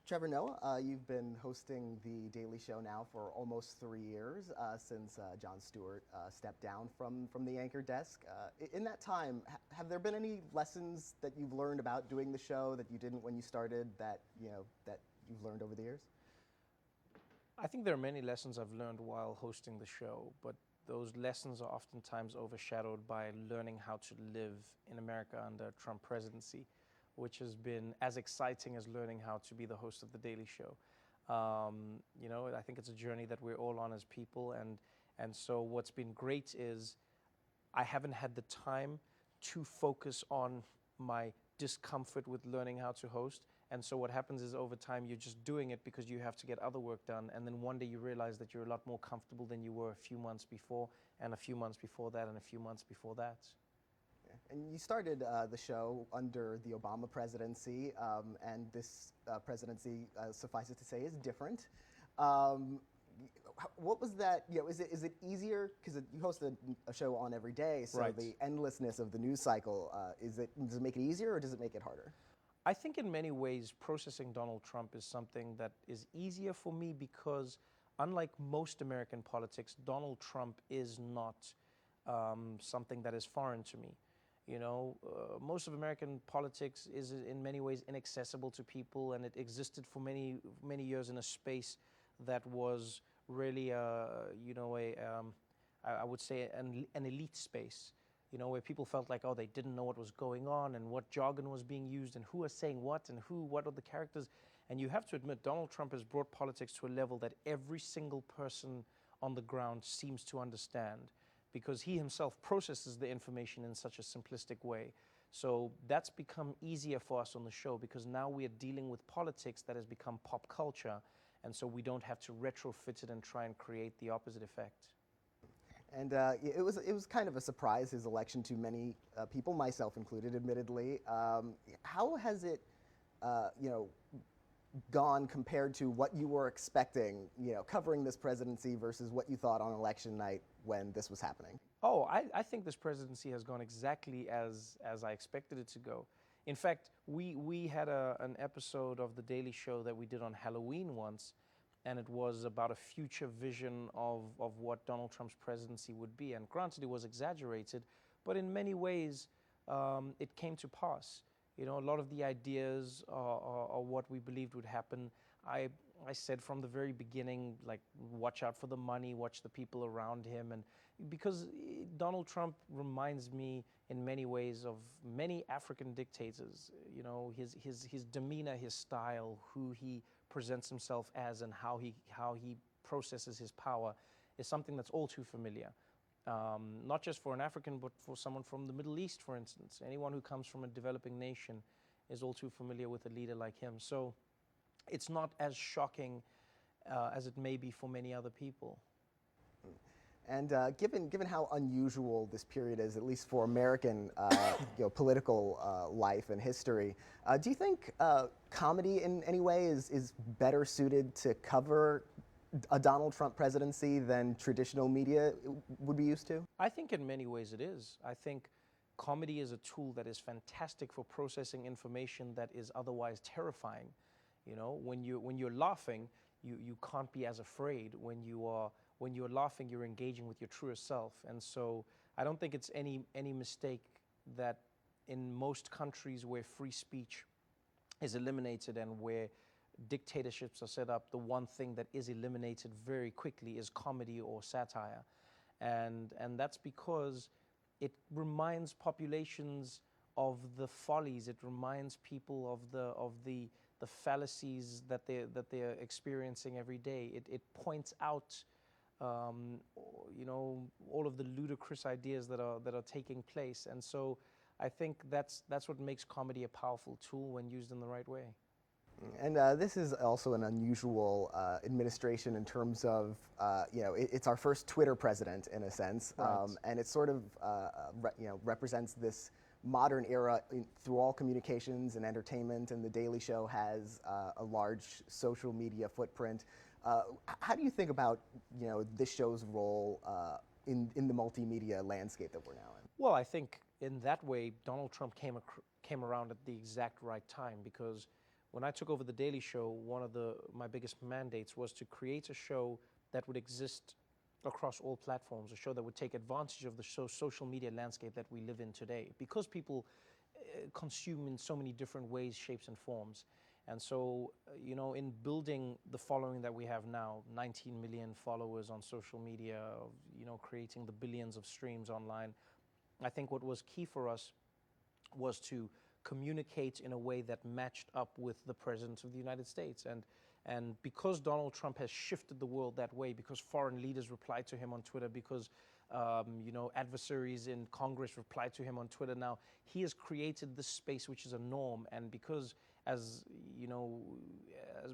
Trevor Noah, you've been hosting The Daily Show now for almost 3 years since Jon Stewart stepped down from the anchor desk. In that time, have there been any lessons that you've learned about doing the show that you didn't when you started that you've learned over the years? I think there are many lessons I've learned while hosting the show, but those lessons are oftentimes overshadowed by learning how to live in America under Trump presidency, which has been as exciting as learning how to be the host of The Daily Show. I think it's a journey that we're all on as people, and so what's been great is I haven't had the time to focus on my discomfort with learning how to host. And so what happens is over time you're just doing it because you have to get other work done, and then one day you realize that you're a lot more comfortable than you were a few months before, and a few months before that, and a few months before that. And you started the show under the Obama presidency, and this presidency, suffice it to say, is different. What was that? Is it easier because you host a show on every day, so Right. the endlessness of the news cycle does it make it easier or does it make it harder? I think in many ways processing Donald Trump is something that is easier for me because unlike most American politics, Donald Trump is not something that is foreign to me. Most of American politics is in many ways inaccessible to people, and it existed for many, many years in a space that was really, I would say, an elite space, where people felt like, oh, they didn't know what was going on and what jargon was being used and who was saying what and what are the characters. And you have to admit, Donald Trump has brought politics to a level that every single person on the ground seems to understand, because he himself processes the information in such a simplistic way. So that's become easier for us on the show because now we are dealing with politics that has become pop culture, and so we don't have to retrofit it and try and create the opposite effect. And it was kind of a surprise, his election, to many people, myself included, admittedly. How has it, gone compared to what you were expecting, covering this presidency versus what you thought on election night when this was happening? Oh, I think this presidency has gone exactly as I expected it to go. In fact, we had an episode of The Daily Show that we did on Halloween once, and it was about a future vision of what Donald Trump's presidency would be. And granted, it was exaggerated, but in many ways, it came to pass. A lot of the ideas are what we believed would happen. I said from the very beginning, like, watch out for the money, watch the people around him. And because Donald Trump reminds me in many ways of many African dictators, his demeanor, his style, who he presents himself as, and how he processes his power is something that's all too familiar. Not just for an African, but for someone from the Middle East, for instance. Anyone who comes from a developing nation is all too familiar with a leader like him. So it's not as shocking as it may be for many other people. And given how unusual this period is, at least for American political life and history, do you think comedy in any way is better suited to cover a Donald Trump presidency than traditional media would be used to? I think in many ways it is. I think comedy is a tool that is fantastic for processing information that is otherwise terrifying. When you're laughing, you can't be as afraid. When you're laughing, you're engaging with your truest self. And so I don't think it's any mistake that in most countries where free speech is eliminated and where dictatorships are set up, the one thing that is eliminated very quickly is comedy or satire. And that's because it reminds populations of the follies. It reminds people of the fallacies that they're experiencing every day. It points out all of the ludicrous ideas that are taking place. And so I think that's what makes comedy a powerful tool when used in the right way. And this is also an unusual administration in terms of, it's our first Twitter president in a sense, Right. and it sort of, represents this modern era through all communications and entertainment, and The Daily Show has a large social media footprint. How do you think about, this show's role in the multimedia landscape that we're now in? Well, I think in that way, Donald Trump came around at the exact right time, because when I took over The Daily Show, one of my biggest mandates was to create a show that would exist across all platforms, a show that would take advantage of the social media landscape that we live in today, because people consume in so many different ways, shapes, and forms. And so, in building the following that we have now, 19 million followers on social media, creating the billions of streams online, I think what was key for us was to communicate in a way that matched up with the President of the United States. And because Donald Trump has shifted the world that way, because foreign leaders replied to him on Twitter, because adversaries in Congress replied to him on Twitter now, he has created this space which is a norm. And because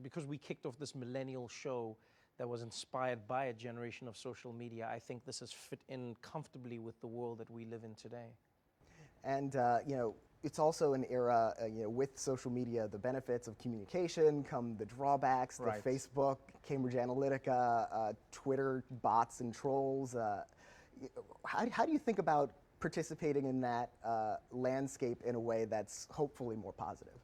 because we kicked off this millennial show that was inspired by a generation of social media, I think this has fit in comfortably with the world that we live in today. And it's also an era, with social media, the benefits of communication come the drawbacks, the Right. Facebook, Cambridge Analytica, Twitter bots and trolls. How do you think about participating in that landscape in a way that's hopefully more positive?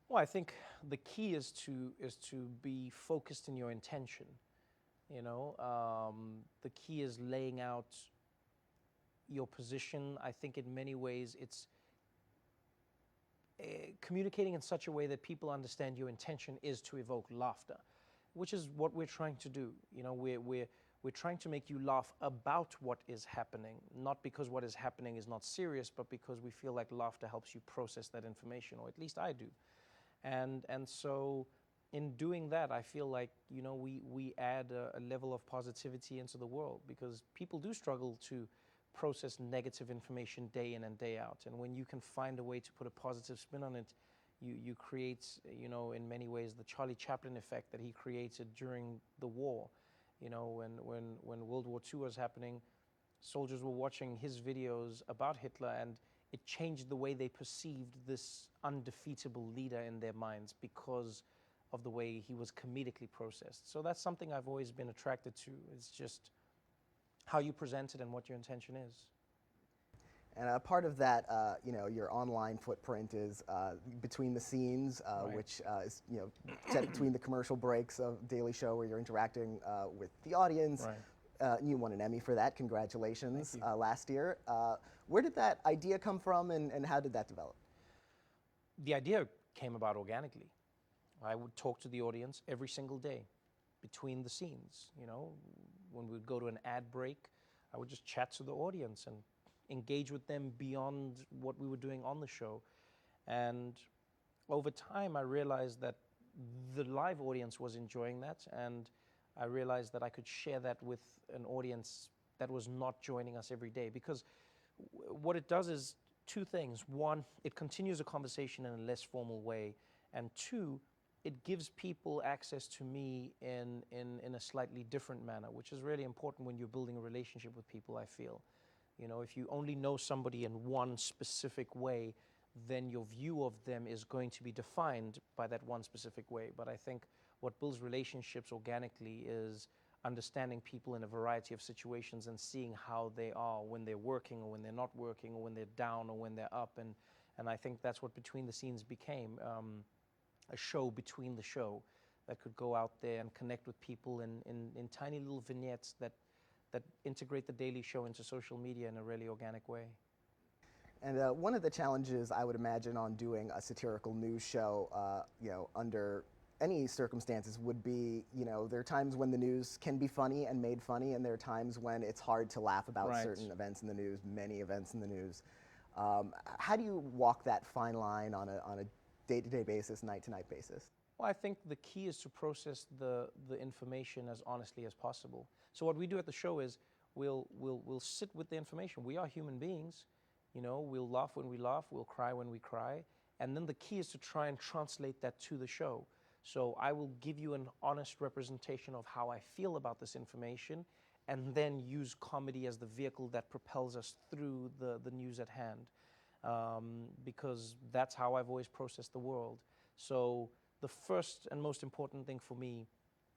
Well, I think the key is to be focused in your intention. The key is laying out your position. I think in many ways it's communicating in such a way that people understand your intention is to evoke laughter, which is what we're trying to do. We're trying to make you laugh about what is happening, not because what is happening is not serious, but because we feel like laughter helps you process that information, or at least I do. And so in doing that, I feel like, we add a level of positivity into the world, because people do struggle to process negative information day in and day out. And when you can find a way to put a positive spin on it, you create, in many ways, the Charlie Chaplin effect that he created during the war. When World War II was happening, soldiers were watching his videos about Hitler, and it changed the way they perceived this undefeatable leader in their minds because of the way he was comedically processed. So that's something I've always been attracted to. It's just how you present it and what your intention is. And a part of that, your online footprint is between the scenes, Right. which is set between the commercial breaks of Daily Show, where you're interacting with the audience. Right. You won an Emmy for that. Congratulations. Thank you. Last year. Where did that idea come from, and how did that develop? The idea came about organically. I would talk to the audience every single day between the scenes. When we would go to an ad break, I would just chat to the audience and engage with them beyond what we were doing on the show. And over time, I realized that the live audience was enjoying that, and I realized that I could share that with an audience that was not joining us every day. Because what it does is two things. One, it continues a conversation in a less formal way. And two, it gives people access to me in a slightly different manner, which is really important when you're building a relationship with people, I feel. If you only know somebody in one specific way, then your view of them is going to be defined by that one specific way. But I think what builds relationships organically is understanding people in a variety of situations and seeing how they are when they're working or when they're not working, or when they're down or when they're up. And I think that's what Between the Scenes became. A show between the show that could go out there and connect with people in tiny little vignettes that integrate the Daily Show into social media in a really organic way. And one of the challenges I would imagine on doing a satirical news show, under any circumstances would be, there are times when the news can be funny and made funny, and there are times when it's hard to laugh about Right. certain events in the news, many events in the news. How do you walk that fine line on a day-to-day basis, night-to-night basis? Well, I think the key is to process the information as honestly as possible. So what we do at the show is we'll sit with the information. We are human beings. We'll laugh when we laugh, we'll cry when we cry. And then the key is to try and translate that to the show. So I will give you an honest representation of how I feel about this information, and then use comedy as the vehicle that propels us through the news at hand. Because that's how I've always processed the world. So the first and most important thing for me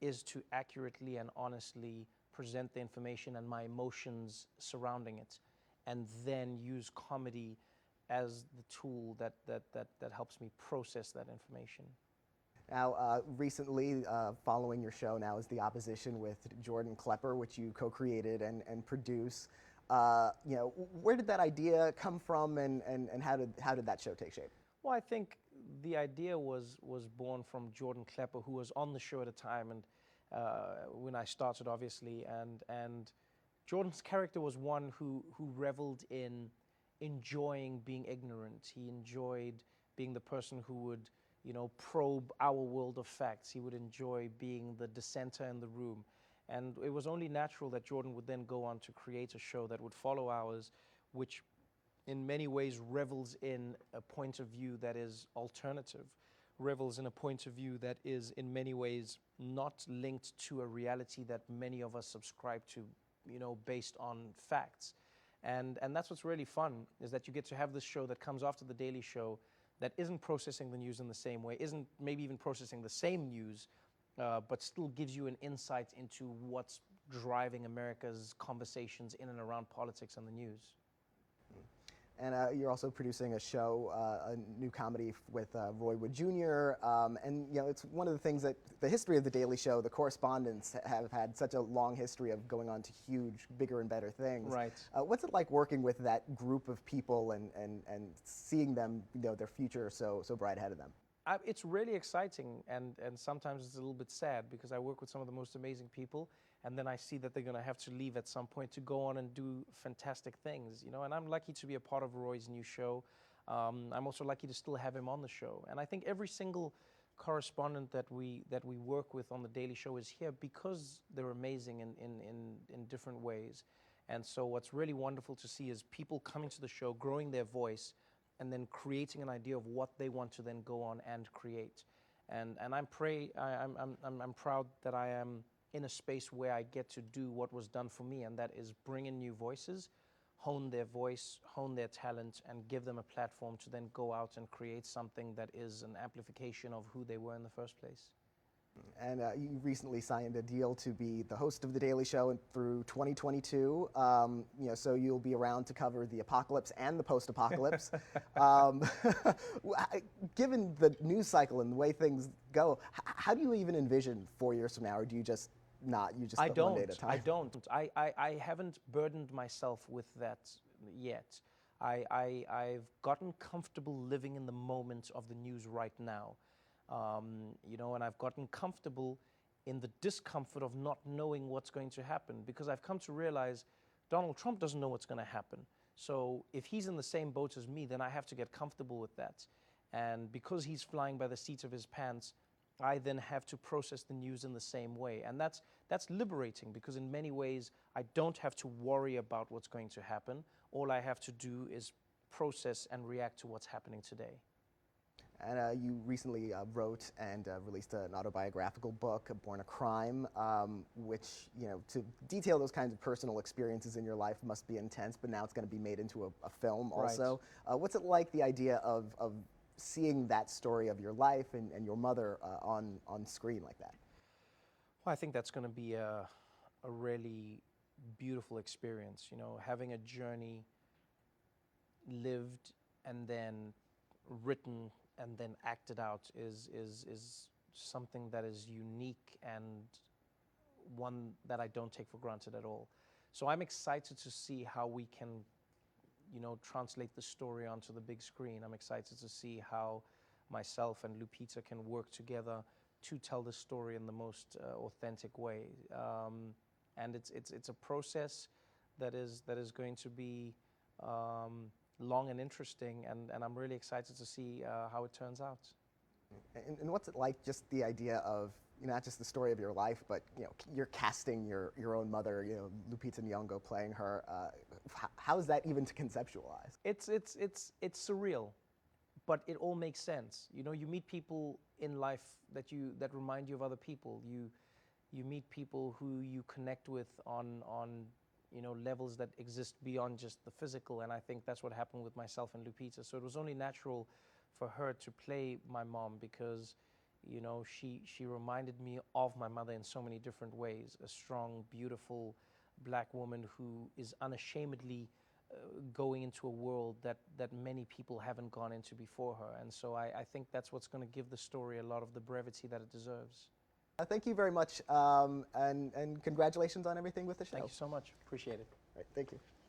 is to accurately and honestly present the information and my emotions surrounding it, and then use comedy as the tool that helps me process that information. Now, recently, following your show now is The Opposition with Jordan Klepper, which you co-created and produce. Where did that idea come from, and how did that show take shape? Well, I think the idea was born from Jordan Klepper, who was on the show at a time, and when I started, obviously, and Jordan's character was one who reveled in enjoying being ignorant. He enjoyed being the person who would, probe our world of facts. He would enjoy being the dissenter in the room. And it was only natural that Jordan would then go on to create a show that would follow ours, which in many ways revels in a point of view that is alternative, revels in a point of view that is in many ways not linked to a reality that many of us subscribe to, based on facts. And that's what's really fun, is that you get to have this show that comes after The Daily Show that isn't processing the news in the same way, isn't maybe even processing the same news, but still gives you an insight into what's driving America's conversations in and around politics and the news. And you're also producing a show, a new comedy with Roy Wood Jr. And it's one of the things that the history of The Daily Show, the correspondents have had such a long history of going on to huge, bigger and better things. Right. What's it like working with that group of people and seeing them, their future so bright ahead of them? It's really exciting, and sometimes it's a little bit sad, because I work with some of the most amazing people, and then I see that they're going to have to leave at some point to go on and do fantastic things, and I'm lucky to be a part of Roy's new show. I'm also lucky to still have him on the show, and I think every single correspondent that we work with on The Daily Show is here because they're amazing in different ways. And so what's really wonderful to see is people coming to the show, growing their voice, and then creating an idea of what they want to then go on and create. And I'm proud that I am in a space where I get to do what was done for me, and that is bring in new voices, hone their voice, hone their talent, and give them a platform to then go out and create something that is an amplification of who they were in the first place. And you recently signed a deal to be the host of The Daily Show through 2022. So you'll be around to cover the apocalypse and the post-apocalypse. Given the news cycle and the way things go, how do you even envision 4 years from now, or do you just not? You just I one day at a don't. time? I don't. I haven't burdened myself with that yet. I've gotten comfortable living in the moment of the news right now. And I've gotten comfortable in the discomfort of not knowing what's going to happen, because I've come to realize Donald Trump doesn't know what's going to happen. So if he's in the same boat as me, then I have to get comfortable with that. And because he's flying by the seat of his pants, I then have to process the news in the same way. And that's liberating, because in many ways, I don't have to worry about what's going to happen. All I have to do is process and react to what's happening today. And you recently wrote and released an autobiographical book, Born a Crime, which, to detail those kinds of personal experiences in your life must be intense, but now it's going to be made into a film also. Right. What's it like, the idea of seeing that story of your life and your mother on screen like that? Well, I think that's going to be a really beautiful experience, having a journey lived and then written and then acted out is something that is unique, and one that I don't take for granted at all. So I'm excited to see how we can, translate the story onto the big screen. I'm excited to see how myself and Lupita can work together to tell the story in the most authentic way. And it's a process that is going to be long and interesting, and I'm really excited to see how it turns out. And what's it like, just the idea of, not just the story of your life, but you're casting your own mother, Lupita Nyong'o playing her. How is that even to conceptualize? It's surreal, but it all makes sense. You meet people in life that remind you of other people. You meet people who you connect with on levels that exist beyond just the physical, and I think that's what happened with myself and Lupita. So it was only natural for her to play my mom, because she reminded me of my mother in so many different ways. A strong, beautiful black woman who is unashamedly going into a world that many people haven't gone into before her. And so I think that's what's going to give the story a lot of the brevity that it deserves. Thank you very much, and congratulations on everything with the show. Thank you so much. Appreciate it. All right, thank you.